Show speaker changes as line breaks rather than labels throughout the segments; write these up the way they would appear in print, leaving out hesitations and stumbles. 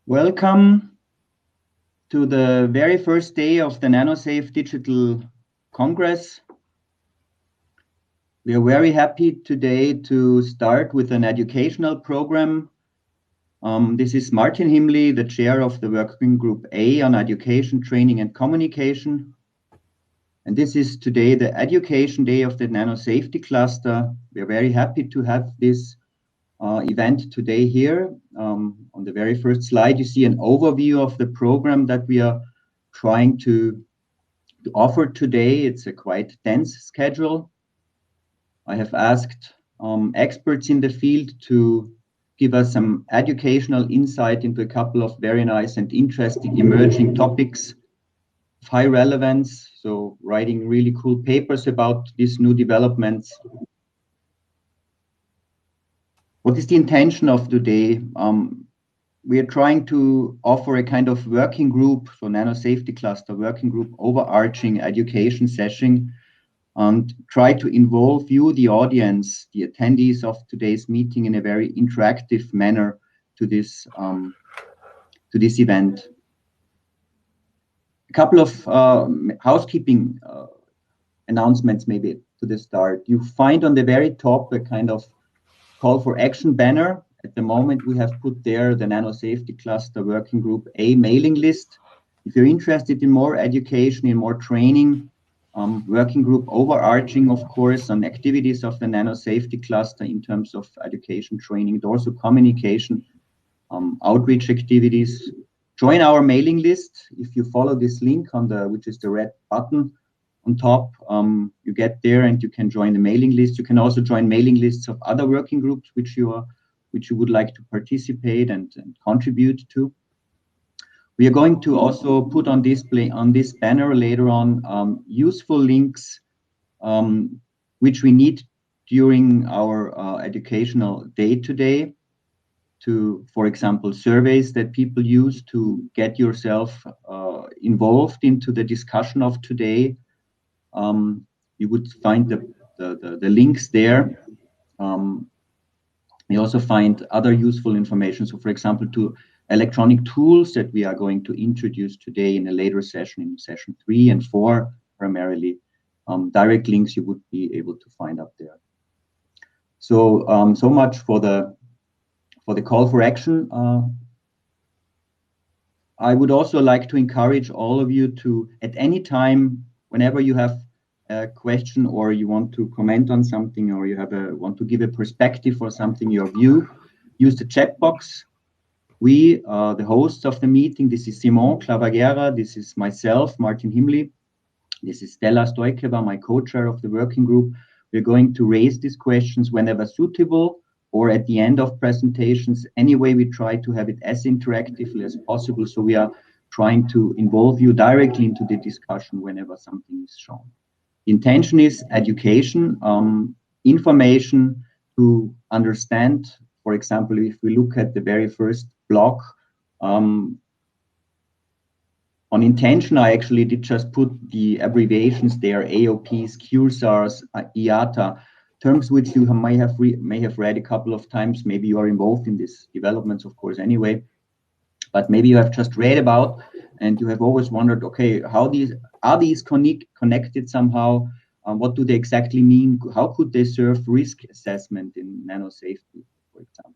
Welcome to the very first day of the NanoSafe Digital Congress. We are very happy today to start with an educational program. This is Martin Himli, the chair of the Working Group A on Education, Training and Communication. And this is today the Education Day of the NanoSafety Cluster. We are very happy to have this event today here. On the very first slide, you see an overview of the program that we are trying to offer today. It's a quite dense schedule. I have asked experts in the field to give us some educational insight into a couple of very nice and interesting emerging topics of high relevance. So writing really cool papers about these new developments. What is the intention of today? We are trying to offer a kind of working group, so NanoSafety Cluster working group, overarching education session, and try to involve you, the audience, the attendees of today's meeting, in a very interactive manner to this event. A couple of housekeeping announcements maybe to the start. You find on the very top a kind of call for action banner. At the moment, we have put there the NanoSafety Cluster Working Group A mailing list. If you're interested in more education, in more training, working group overarching, of course, on activities of the NanoSafety Cluster in terms of education, training, and also communication, outreach activities. Join our mailing list. If you follow this link on which is the red button on top, you get there and you can join the mailing list. You can also join mailing lists of other working groups which you would like to participate and contribute to. We are going to also put on display on this banner later on useful links which we need during our educational day today, to, for example, surveys that people use to get yourself involved into the discussion of today. You would find the links there. You also find other useful information. So, for example, to electronic tools that we are going to introduce today in a later session, in session 3 and 4 primarily. Direct links you would be able to find up there. So, so much for the call for action. I would also like to encourage all of you to, at any time, whenever you have a question or you want to comment on something, or you want to give a perspective or something, your view, use the chat box. We, the hosts of the meeting, this is Simon Clavagera, this is myself, Martin Himli, this is Stella Stojkeva, my co-chair of the working group. We're going to raise these questions whenever suitable or at the end of presentations. Anyway, we try to have it as interactively as possible, so we are trying to involve you directly into the discussion whenever something is shown. The intention is education, information to understand. For example, if we look at the very first block, on intention, I actually did just put the abbreviations there, AOPs, QSARs, IATA, terms which you may have read a couple of times. Maybe you are involved in these developments, of course, anyway. But maybe you have just read about and you have always wondered, okay, are these connected somehow? What do they exactly mean? How could they serve risk assessment in nanosafety, for example?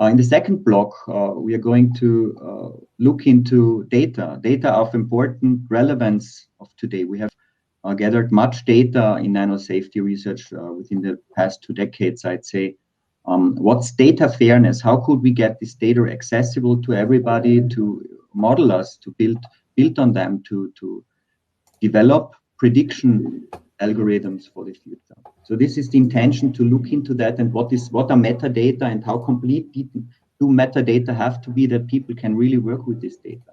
In the second block, we are going to look into data of important relevance of today. We have gathered much data in nanosafety research within the past 2 decades, I'd say. What's data fairness? How could we get this data accessible to everybody, to model us, to build on them, to develop prediction algorithms for the future? So this is the intention, to look into that, and what are metadata and how complete do metadata have to be that people can really work with this data.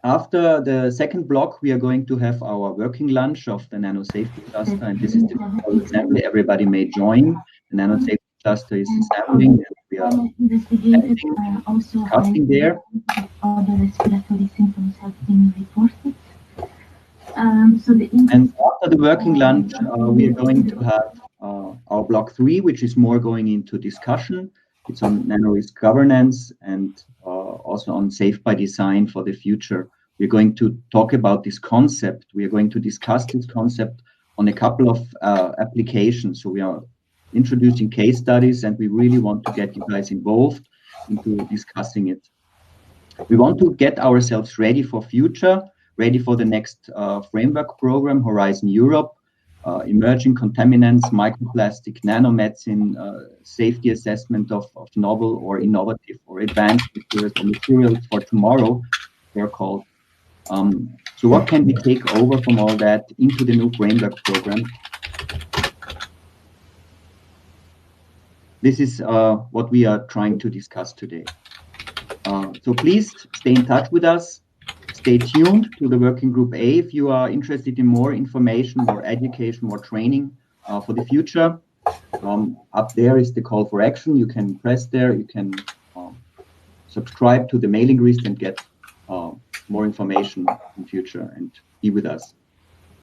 After the second block, we are going to have our working lunch of the NanoSafety cluster, and this is the full assembly. Everybody may join. The NanoSafety cluster is assembling, and we are discussing there.
Other respiratory symptoms have been reported.
And after the working lunch, we are going to have our block 3, which is more going into discussion. It's on nano risk governance and also on safe by design for the future. We're going to talk about this concept. We are going to discuss this concept on a couple of applications. So we are introducing case studies, and we really want to get you guys involved into discussing it. We want to get ourselves ready for future, ready for the next framework program, Horizon Europe, emerging contaminants, microplastic, nanomedicine, safety assessment of novel or innovative or advanced materials or materials for tomorrow, they're called. So what can we take over from all that into the new framework program? This is what we are trying to discuss today. So please stay in touch with us. Stay tuned to the Working Group A if you are interested in more information, more education, more training for the future. Up there is the call for action. You can press there. You can subscribe to the mailing list and get more information in future and be with us.